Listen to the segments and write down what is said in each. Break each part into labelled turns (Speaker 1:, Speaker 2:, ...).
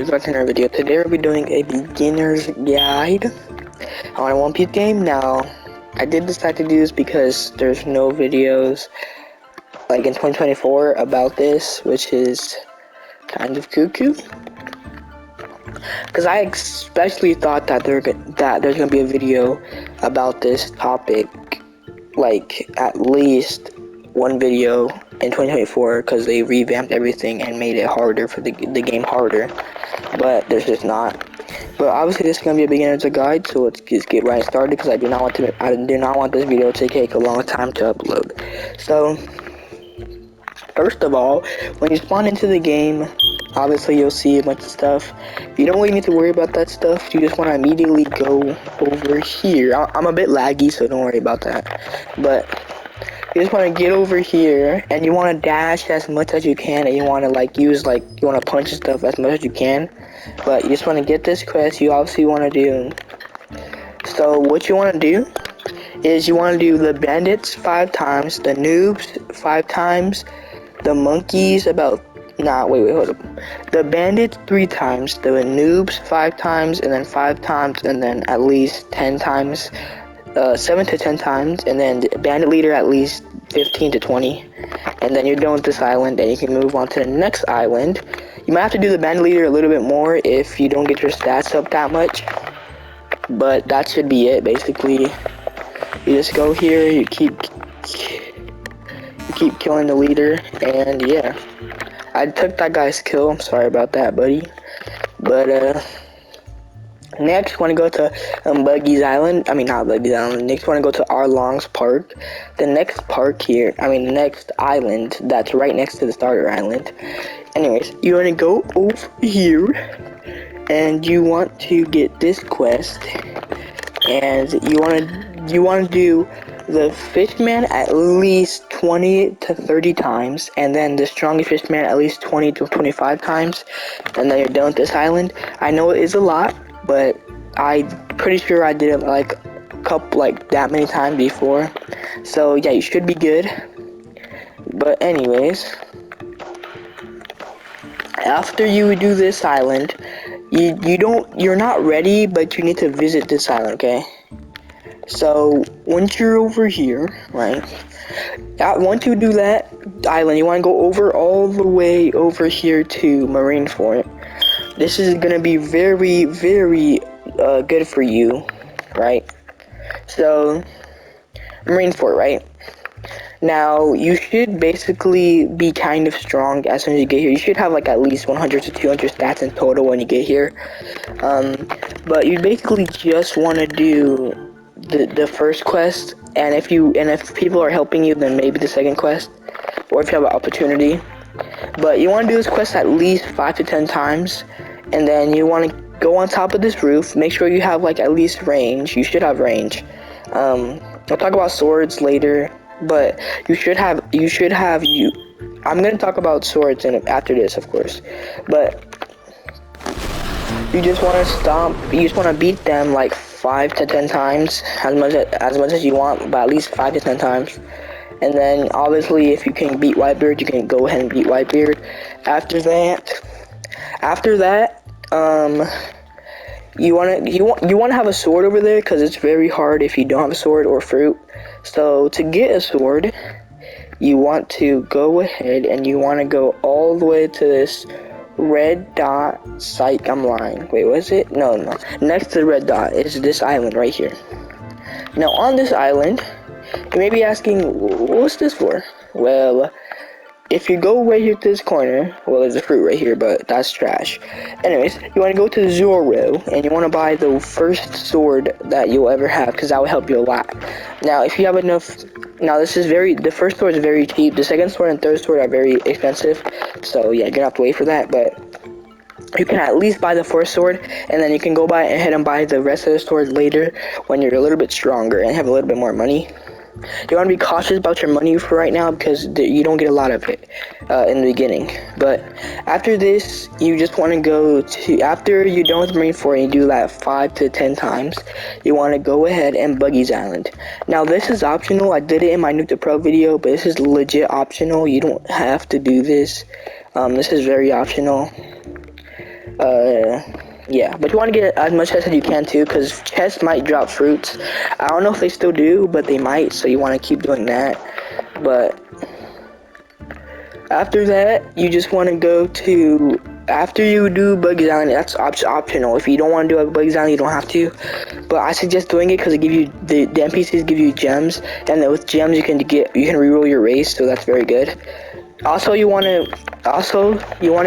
Speaker 1: Back to another video. Today we'll be doing a beginner's guide on a One Piece game. Now, I did decide to do this because there's no videos like in 2024 about this, which is kind of cuckoo. Because I especially thought that there's gonna be a video about this topic, like at least one video in 2024, because they revamped everything and made it harder for the game harder. But there's just not. But obviously this is gonna be a beginner's guide, so let's just get right started because I do not want this video to take a long time to upload. So first of all, when you spawn into the game, obviously you'll see a bunch of stuff. You don't really need to worry about that stuff. You just want to immediately go over here. I'm a bit laggy, so don't worry about that. But you just want to get over here, and you want to dash as much as you can, and you want to you want to punch stuff as much as you can. But you just want to get this quest. You obviously want to do. So what you want to do is you want to do the bandits 5 times, the noobs 5 times, the monkeys hold up. The bandits 3 times, the noobs 5 times, and then 5 times, and then at least 10 times, 7 to 10 times, and then the bandit leader at least 15 to 20, and then you're done with this island, and you can move on to the next island. You might have to do the bandit leader a little bit more if you don't get your stats up that much, but that should be it. Basically, you just go here, you keep killing the leader, and yeah. I took that guy's kill. I'm sorry about that, buddy. But next, want to go to Buggy's Island. I mean, not Buggy's Island. Next, want to go to Arlong's Park. The next island that's right next to the starter island. Anyways, you want to go over here, and you want to get this quest, and you want to do the fishman at least 20 to 30 times, and then the strongest fishman at least 20 to 25 times, and then you're done with this island. I know it is a lot, but I'm pretty sure I did it that many times before. So yeah, you should be good. But anyways, after you do this island, you're not ready, but you need to visit this island, okay? So once you're over here, right? Once you do that island, you want to go all the way over here to Marineford. This is gonna be very, very good for you, right? So Marineford, right? Now you should basically be kind of strong as soon as you get here. You should have at least 100 to 200 stats in total when you get here. But you basically just want to do the first quest, and if people are helping you, then maybe the second quest, or if you have an opportunity. But you want to do this quest at least 5 to 10 times, and then you want to go on top of this roof. Make sure you have at least range. You should have range. I'll talk about swords later, but you should have. I'm gonna talk about swords after this, of course, but you just want to stomp. You just want to beat them 5 to 10 times, as much as you want, but at least 5 to 10 times. And then obviously, if you can beat Whitebeard, you can go ahead and beat Whitebeard. After that, you want to have a sword over there, because it's very hard if you don't have a sword or fruit. So to get a sword, you want to go ahead and you want to go all the way to this red dot. Psych, I'm lying. Wait, was it? No. Next to the red dot is this island right here. Now on this island, you may be asking, what's this for? Well, if you go right here to this corner, well, there's a fruit right here, but that's trash. Anyways, you want to go to Zoro, and you want to buy the first sword that you'll ever have, because that will help you a lot. Now, if you have enough. Now, the first sword is very cheap. The second sword and third sword are very expensive. So, yeah, you're gonna have to wait for that. But you can at least buy the first sword, and then you can go ahead and buy the rest of the swords later when you're a little bit stronger and have a little bit more money. You want to be cautious about your money for right now, because you don't get a lot of it in the beginning. But after this, you just want to go to, after you're done with Marineford and you do that 5 to 10 times, you want to go ahead and Buggy's Island. Now this is optional. I did it in my Nuke the Pro video, but this is legit optional. You don't have to do this. This is very optional. Yeah, but you want to get as much chests as you can too, because chests might drop fruits. I don't know if they still do, but they might, so you want to keep doing that. But after that, you just want to go to, after you do Buggy's Island, that's optional. If you don't want to do a Buggy's Island, you don't have to. But I suggest doing it because it give you, the NPCs give you gems, and then with gems you can reroll your race, so that's very good. Also, you want to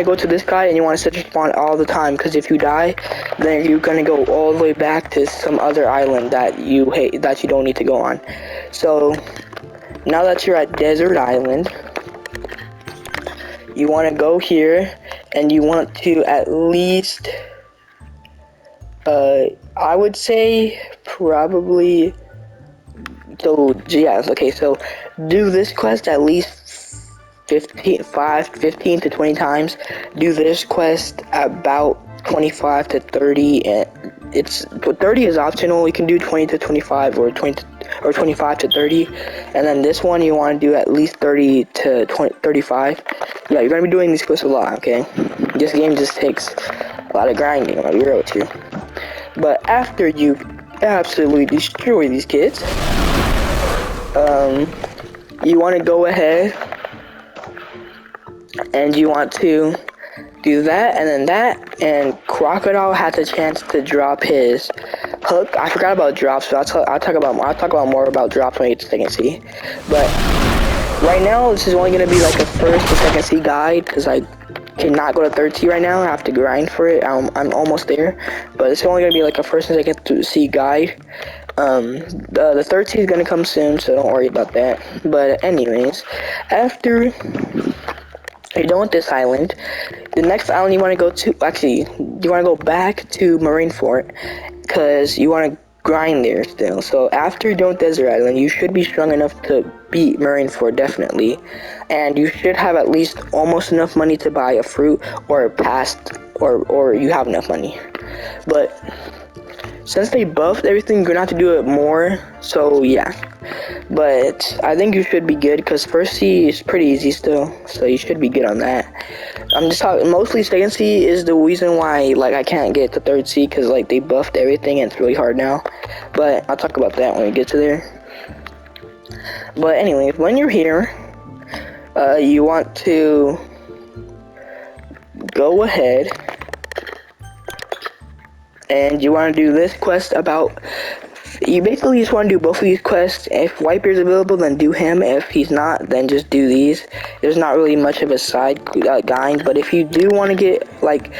Speaker 1: go to this guy and you want to set your spawn all the time, because if you die, then you're gonna go all the way back to some other island that you hate, that you don't need to go on. So now that you're at Desert Island, you want to go here and you want to at least, I would say probably, so yeah, okay, so do this quest at least 15 to 20 times. Do this quest about 25 to 30, and it's 30 is optional. You can do 20 to 25 or 25 to 30, and then this one you want to do at least 30 to 35. Yeah, you're gonna be doing these quests a lot, okay? This game just takes a lot of grinding, I'll be real with you. But after you absolutely destroy these kids, you want to go ahead and you want to do that and then that, and Crocodile has a chance to drop his hook. I forgot about drops, so I'll talk about more about drops when we get to second sea. But right now this is only gonna be like a first to second sea guide, because I cannot go to third sea right now. I have to grind for it. I'm almost there, but it's only gonna be like a first and second sea guide. The third sea is gonna come soon, so don't worry about that. But anyways, after you're done with this island, the next island you want to go to, actually, you want to go back to Marineford, because you want to grind there still. So after you're done with Desert Island, you should be strong enough to beat Marineford, definitely. And you should have at least almost enough money to buy a fruit, or or you have enough money. But since they buffed everything, you're gonna have to do it more, so yeah. But I think you should be good, because first sea is pretty easy still, so you should be good on that. I'm just talking, mostly second sea is the reason why, like, I can't get to third sea, because, like, they buffed everything and it's really hard now. But I'll talk about that when we get to there. But anyway, when you're here, you want to go ahead and you want to do this quest about, you basically just want to do both of these quests. If Whitebeard's available, then do him. If he's not, then just do these. There's not really much of a side guide, but if you do want to get like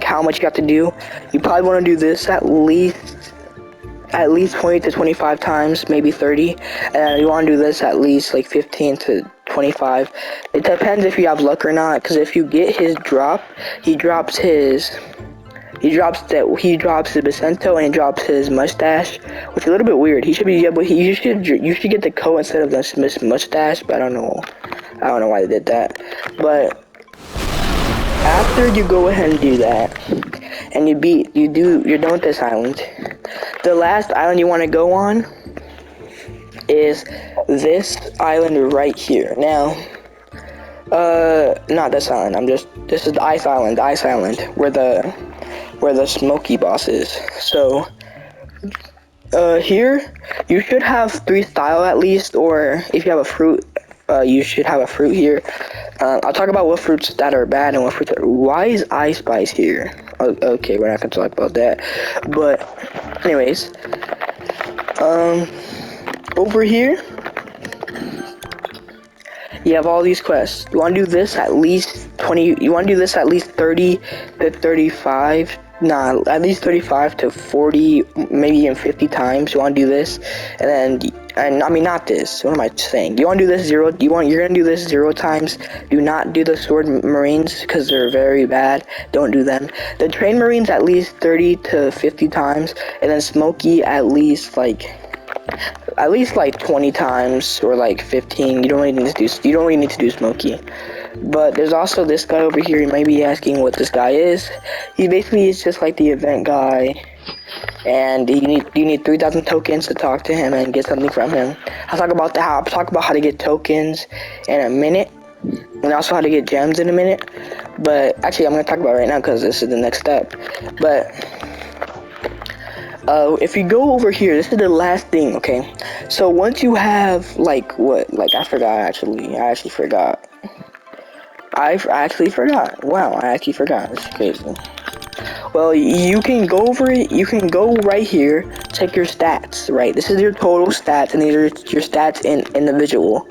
Speaker 1: how much you have to do, you probably want to do this at least 20 to 25 times, maybe 30, and you want to do this at least like 15 to 25. It depends if you have luck or not, because if you get his drop, he drops the Bacento and he drops his mustache, which is a little bit weird. He should be able. You should get the coat instead of the mustache, but I don't know why they did that. But after you go ahead and do that, and you're done with this island. The last island you want to go on is this island right here. Now, not this island. This is the ice island. The ice island where the smoky boss is. So, here, you should have 3 style at least, or if you have a fruit, you should have a fruit here. I'll talk about what fruits that are bad and what fruits are. Why is Ice Spice here? Okay, we're not gonna talk about that. But, anyways, over here, you have all these quests. You want to do this at least 20. You want to do this at least 30 to 35. Nah, at least 35 to 40, maybe even 50 times. You want to do this, and I mean not this. What am I saying? You want to do this you're gonna do this 0 times. Do not do the sword marines because they're very bad. Don't do them. The train marines at least 30 to 50 times, and then smoky at least like 20 times or like 15. You don't really need to do smoky. But there's also this guy over here. You might be asking what this guy is. He basically is just like the event guy, and you need 3,000 tokens to talk to him and get something from him. I'll talk about how to get tokens in a minute. and also how to get gems in a minute. But actually, I'm gonna talk about it right now because this is the next step. But if you go over here, this is the last thing, okay? So once you have like what? Like I actually forgot. I actually forgot. Wow, I actually forgot. It's crazy. Well, you can go over it. You can go right here. Check your stats. Right. This is your total stats, and these are your stats in individual.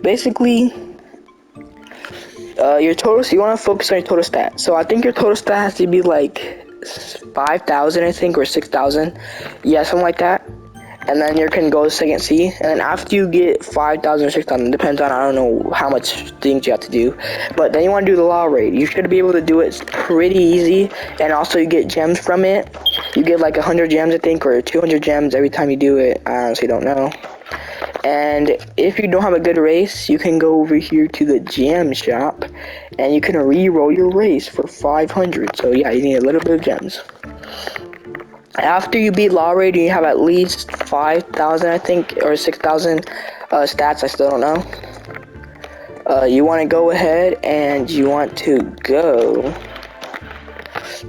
Speaker 1: Basically, your total. So you want to focus on your total stats. So I think your total stat has to be like 5,000, I think, or 6,000. Yeah, something like that. And then you can go to second C, and then after you get 5,000 or 6,000, depends on, I don't know how much things you have to do, but then you want to do the law raid. You should be able to do it pretty easy, and also you get gems from it. You get like 100 gems, I think, or 200 gems every time you do it. I honestly don't know. And if you don't have a good race, you can go over here to the gem shop, and you can re-roll your race for 500. So yeah, you need a little bit of gems. After you beat law raid, you have at least 5,000, I think, or 6,000 stats. I still don't know. You want to go ahead and you want to go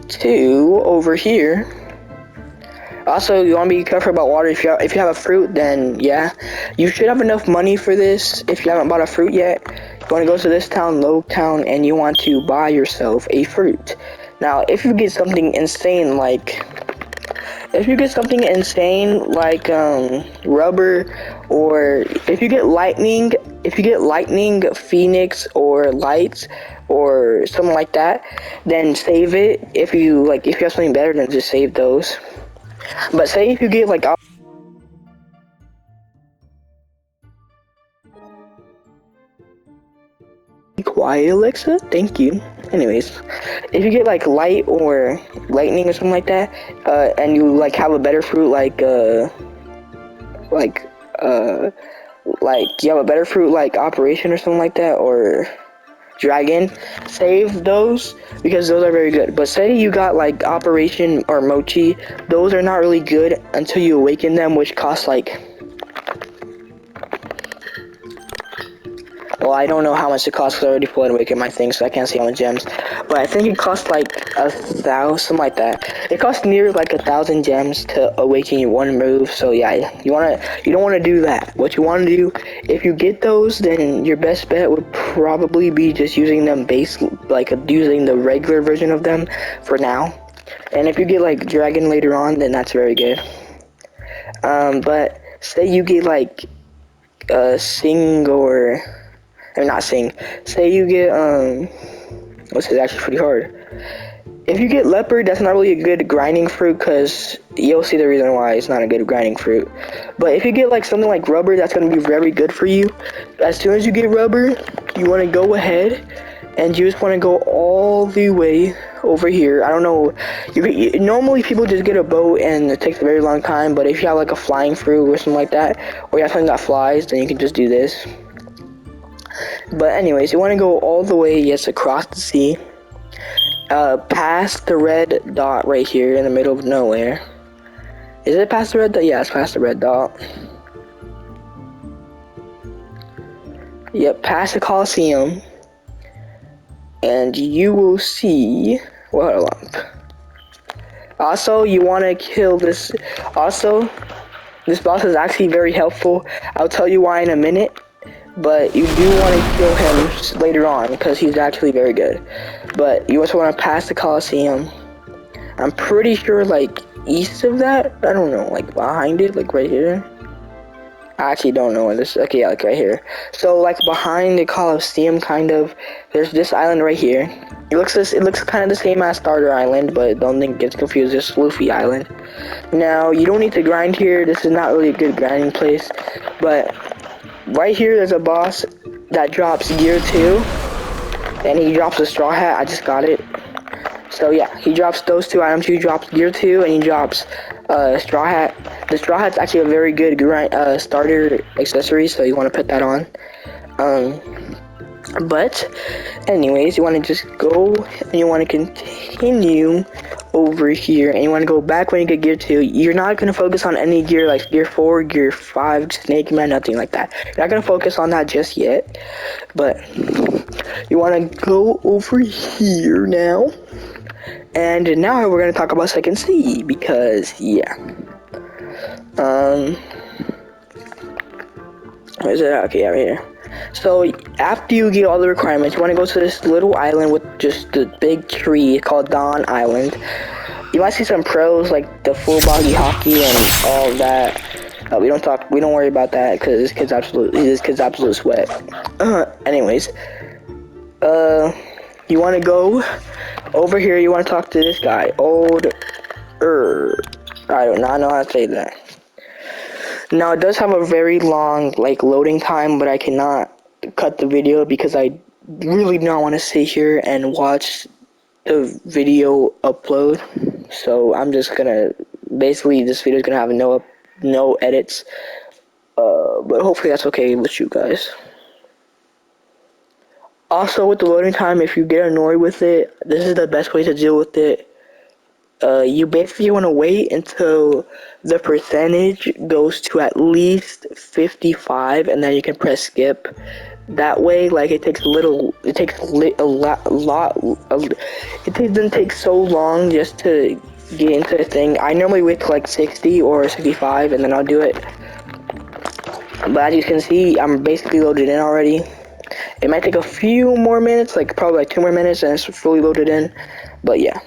Speaker 1: to over here. Also, you want to be careful about water. If you have a fruit, then yeah, you should have enough money for this. If you haven't bought a fruit yet, you want to go to this town, Low Town, and you want to buy yourself a fruit. Now, if you get something insane like rubber, or if you get lightning, phoenix, or lights, or something like that, then save it. If you have something better, then just save those. But say if you get like quiet, Alexa, thank you. Anyways, if you get like light or lightning or something like that, and you like have a better fruit like you have a better fruit like operation or something like that, or dragon, save those because those are very good. But say you got like operation or mochi, those are not really good until you awaken them, which costs like, well, I don't know how much it costs because I already put awake in my thing, so I can't see how much gems. But I think it costs like 1,000, something like that. It costs near like 1,000 gems to awaken your one move. So yeah, you don't want to do that. What you want to do, if you get those, then your best bet would probably be just using them using the regular version of them for now. And if you get like dragon later on, then that's very good. But say you get like sing or. Not sing. Say you get this is actually pretty hard. If you get leopard, that's not really a good grinding fruit, because you'll see the reason why it's not a good grinding fruit. But if you get like something like rubber, that's gonna be very good for you. As soon as you get rubber, you want to go ahead and you just want to go all the way over here. I don't know. Normally people just get a boat and it takes a very long time. But if you have like a flying fruit or something like that, or you have something that flies, then you can just do this. But anyways, you want to go all the way, yes, across the sea, past the red dot right here in the middle of nowhere. Is it past the red dot? Yeah, it's past the red dot. Yep, past the Coliseum. And you will see... Well, hold on. Also, you want to kill this... Also, this boss is actually very helpful. I'll tell you why in a minute. But you do want to kill him later on, because he's actually very good. But you also want to pass the Coliseum. I'm pretty sure, like, east of that? I don't know, like, behind it, like, right here? I actually don't know where this is. Okay, yeah, like, right here. So, like, behind the Coliseum, kind of, there's this island right here. It looks kind of the same as Starter Island, but don't think it's confused. This Luffy Island. Now, you don't need to grind here. This is not really a good grinding place, but... Right here, there's a boss that drops gear 2, and he drops a straw hat. I just got it. So yeah, he drops those 2 items. He drops gear 2, and he drops straw hat. The straw hat's actually a very good starter accessory, so you want to put that on. But anyways, you want to just go and you want to continue over here and you want to go back when you get gear 2, you're not going to focus on any gear like gear 4, gear 5, snake man, nothing like that. You're not going to focus on that just yet, but you want to go over here now. And now we're going to talk about second C because yeah. Where is it? Okay, right here. So after you get all the requirements, you want to go to this little island with just the big tree called Dawn Island. You might see some pros like the full body hockey and all of that. We don't worry about that because this kid's absolute sweat. Anyways, you want to go over here. You want to talk to this guy, I do not know how to say that. Now it does have a very long like loading time, but I cannot cut the video because I really don't want to sit here and watch the video upload. So I'm just gonna basically this video is gonna have no edits. But hopefully that's okay with you guys. Also with the loading time, if you get annoyed with it, this is the best way to deal with it. You basically want to wait until the percentage goes to at least 55, and then you can press skip. That way, like it doesn't take so long just to get into the thing. I normally wait till like 60 or 65, and then I'll do it. But as you can see, I'm basically loaded in already. It might take a few more minutes, like probably like 2 more minutes, and it's fully loaded in. But yeah.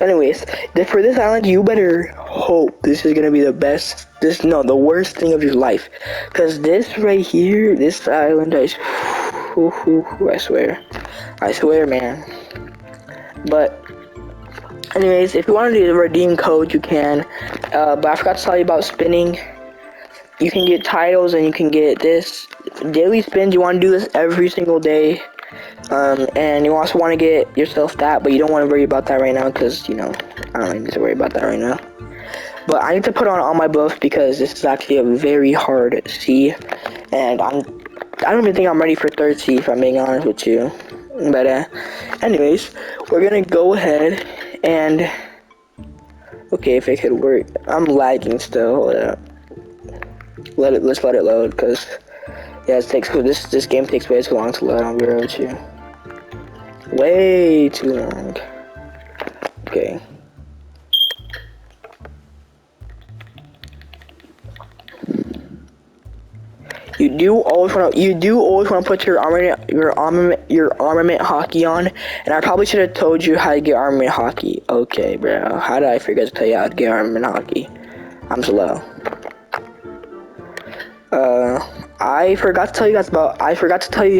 Speaker 1: Anyways, for this island, you better hope this is gonna be the worst thing of your life. Cause this right here, this island, I swear, man. But anyways, if you want to do the redeem code, you can. But I forgot to tell you about spinning. You can get titles and you can get this daily spins. You want to do this every single day. And you also want to get yourself that, but you don't want to worry about that right now because, you know, I don't need to worry about that right now. But I need to put on all my buffs because this is actually a very hard C, and I don't even think I'm ready for third C if I'm being honest with you. But anyways, we're gonna go ahead and okay, if it could work. I'm lagging still. Hold up. Let's let it load because yeah, this game takes way too long to load. I'll be real with you. Way too long. Okay. You do always want to put your armament hockey on, and I probably should have told you how to get armament hockey. Okay, bro. How did I forget to tell you how to get armament hockey? I'm slow. I forgot to tell you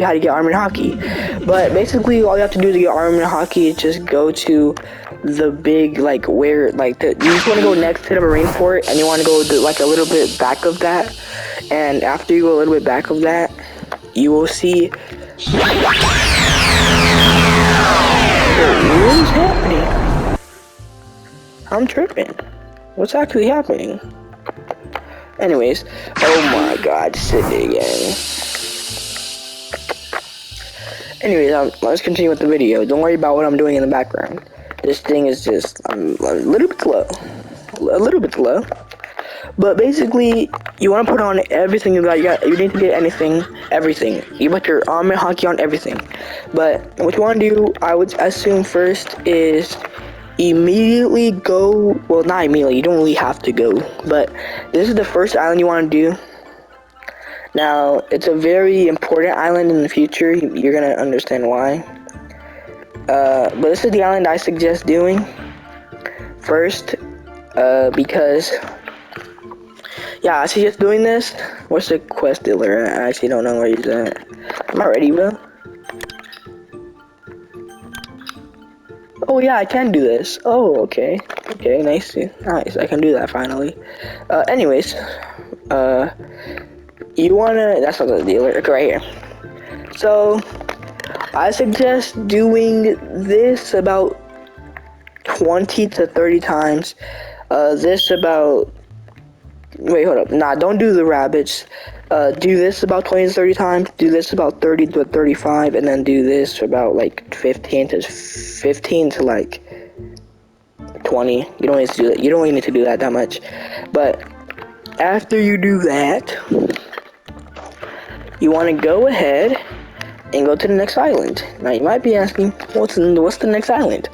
Speaker 1: how to get armament hockey. But basically, all you have to do to get armament hockey is just go to the big, like, you just want to go next to the marine fort, and you want to go like a little bit back of that. And after you go a little bit back of that, you will see. What is happening? I'm tripping. What's actually happening? Anyways, oh my god, Sydney again. Anyways, let's continue with the video. Don't worry about what I'm doing in the background. This thing is just, I'm a little bit slow. But basically, you want to put on everything you got. You need to get everything. You put your armor hockey on everything. But what you want to do, I would assume first is immediately go. Well, not immediately. You don't really have to go. But this is the first island you want to do. Now, it's a very important island in the future. You're gonna understand why. But this is the island I suggest doing first, because. Yeah, I suggest doing this. What's the quest dealer? I actually don't know where he's at. Am I ready, bro? Oh yeah, I can do this. Oh, okay. Okay, nice. I can do that finally. Anyways, you wanna, that's not the dealer, okay, right here. So, I suggest doing this about 20 to 30 times. This about, wait, hold up. Nah, don't do the rabbits. Do this about 20 to 30 times. Do this about 30 to 35, and then do this about like 15 to like 20. You don't need to do that. You don't need to do that much. But after you do that, you want to go ahead and go to the next island. Now you might be asking, what's the next island?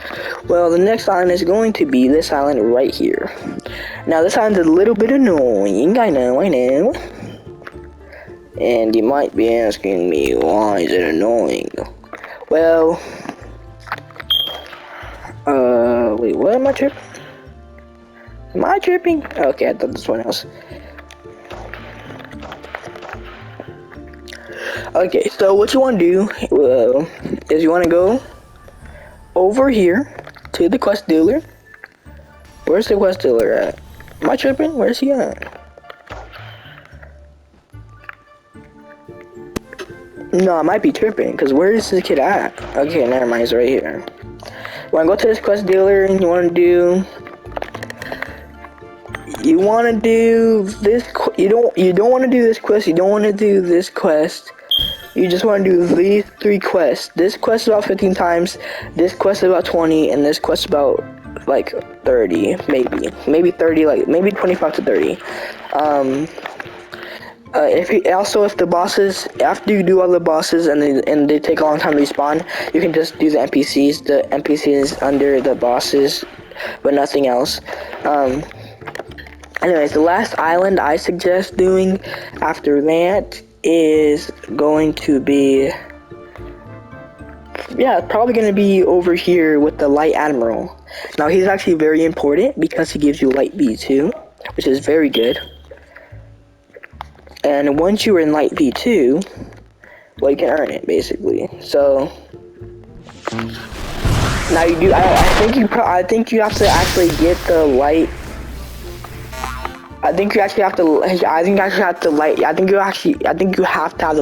Speaker 1: Well, the next island is going to be this island right here. Now this island's a little bit annoying, I know. And you might be asking me, why is it annoying? Well, wait, what am I tripping? Am I tripping? Okay, I thought this one else. Okay, so what you want to do is you want to go over here to the quest dealer. Where's the quest dealer at? Am I tripping? Where's he at? No, I might be tripping, because where is this kid at? Okay, never mind, he's right here. You want to go to this quest dealer, and you want to do this. You don't want to do this quest. You don't want to do this quest. You just want to do these 3 quests. This quest is about 15 times. This quest is about 20, and this quest is about like 30, maybe 30, like maybe 25 to 30. If the bosses, after you do all the bosses and they take a long time to respawn, you can just do the NPCs. The NPCs under the bosses, but nothing else. Anyways, the last island I suggest doing after that is going to be, probably going to be over here with the Light Admiral. Now, he's actually very important because he gives you Light V2, which is very good. And once you are in Light V2, well, you can earn it, basically. So, now you do, I think you have to actually get the Light. I think you actually have to have the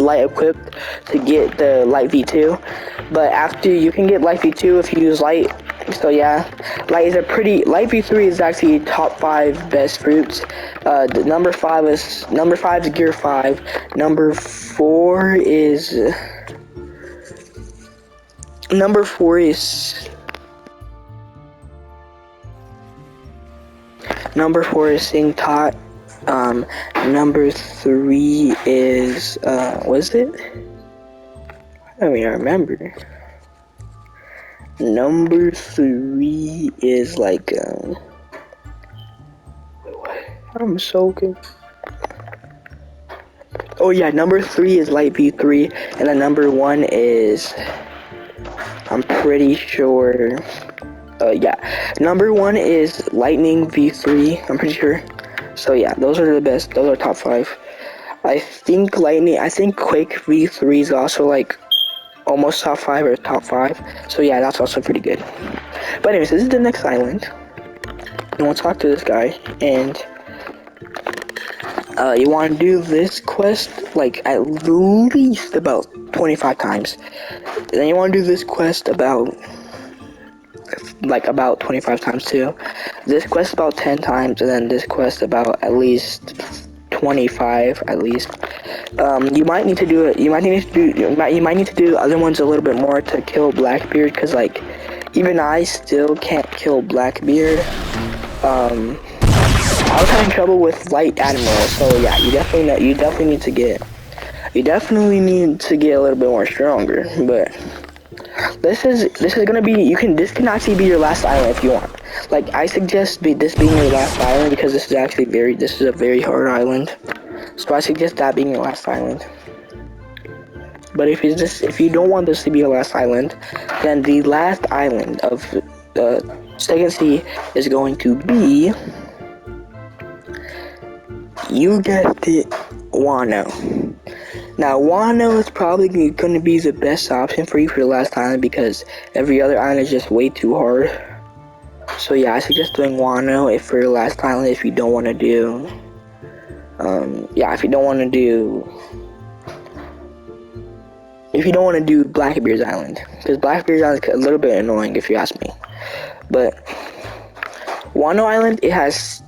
Speaker 1: light equipped to get the light V2. But after, you can get light V2 if you use light. So yeah, light V3 is actually top 5 best fruits. The number 5 is gear 5. Number 4 is Number 4 is Sing Tot. Number 3 is, what is it? I don't even remember. Number 3 is like, wait, what? I'm so good. Oh yeah, number 3 is Light V3, and then number 1 is, I'm pretty sure, number 1 is Lightning V3, I'm pretty sure. So yeah, those are the best, those are top 5. I think Quake V3 is also like almost top 5 or top 5. So yeah, that's also pretty good. But anyways, this is the next island. And we'll talk to this guy, and you want to do this quest like at least about 25 times. And then you want to do this quest about 25 times too. This quest about 10 times, and then this quest about at least 25 at least. You might need to do it. You might need to do the other ones a little bit more to kill Blackbeard, because like even I still can't kill Blackbeard. I was having trouble with Light Admiral, so yeah, you definitely need to get a little bit more stronger. But this is gonna be, this can actually be your last island if you want. Like, I suggest this being your last island, because this is a very hard island. So I suggest that being your last island. But if you don't want this to be your last island, then the last island of the second sea is going to be, you guessed it, Wano. Now, Wano is probably going to be the best option for you for the last island, because every other island is just way too hard. So yeah, I suggest doing Wano for your last island if you don't want to do, if you don't want to do Blackbeard's Island, because Blackbeard's Island is a little bit annoying if you ask me. But Wano Island, it has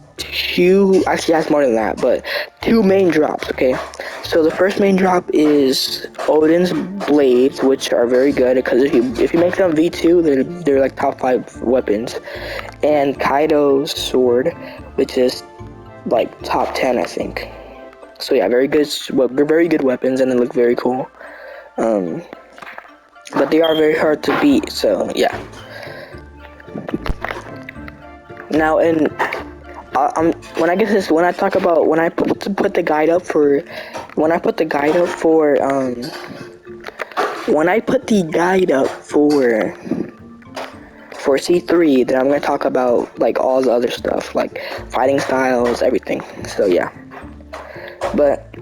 Speaker 1: more than that, but 2 main drops, okay? So the first main drop is Odin's blades, which are very good because if you make them V2, they're like top 5 weapons, and Kaido's sword, which is like top 10, I think. So yeah, very good weapons, and they look very cool. But they are very hard to beat. So yeah. Now, when I talk about when I put the guide up for when I put the guide up for C3, then I'm gonna talk about like all the other stuff, like fighting styles, everything. So yeah. But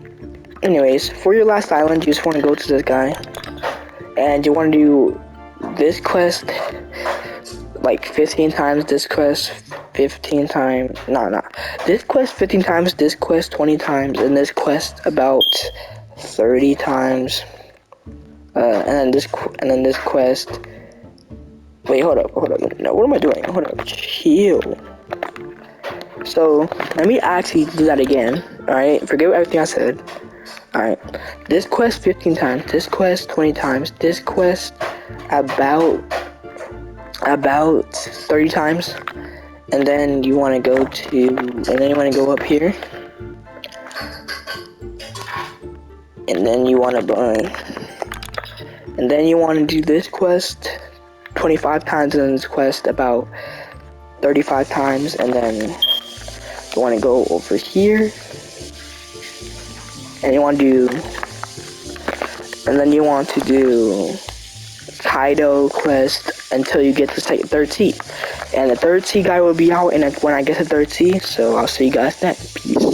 Speaker 1: anyways, for your last island, you just want to go to this guy, and you want to do this quest like 15 times, this quest 15 times, this quest 15 times, this quest 20 times, and this quest about 30 times, and then this quest, wait, hold up, no, what am I doing, hold up, chill. So, let me actually do that again, alright, forget everything I said. Alright, this quest 15 times, this quest 20 times, this quest about 30 times, and then you want to go up here, and then you want to do this quest 25 times, and then this quest about 35 times, and then you want to go over here, and you want to do Kaido quest until you get the third T. And the third T guy will be out when I get the third T, so I'll see you guys next. Peace.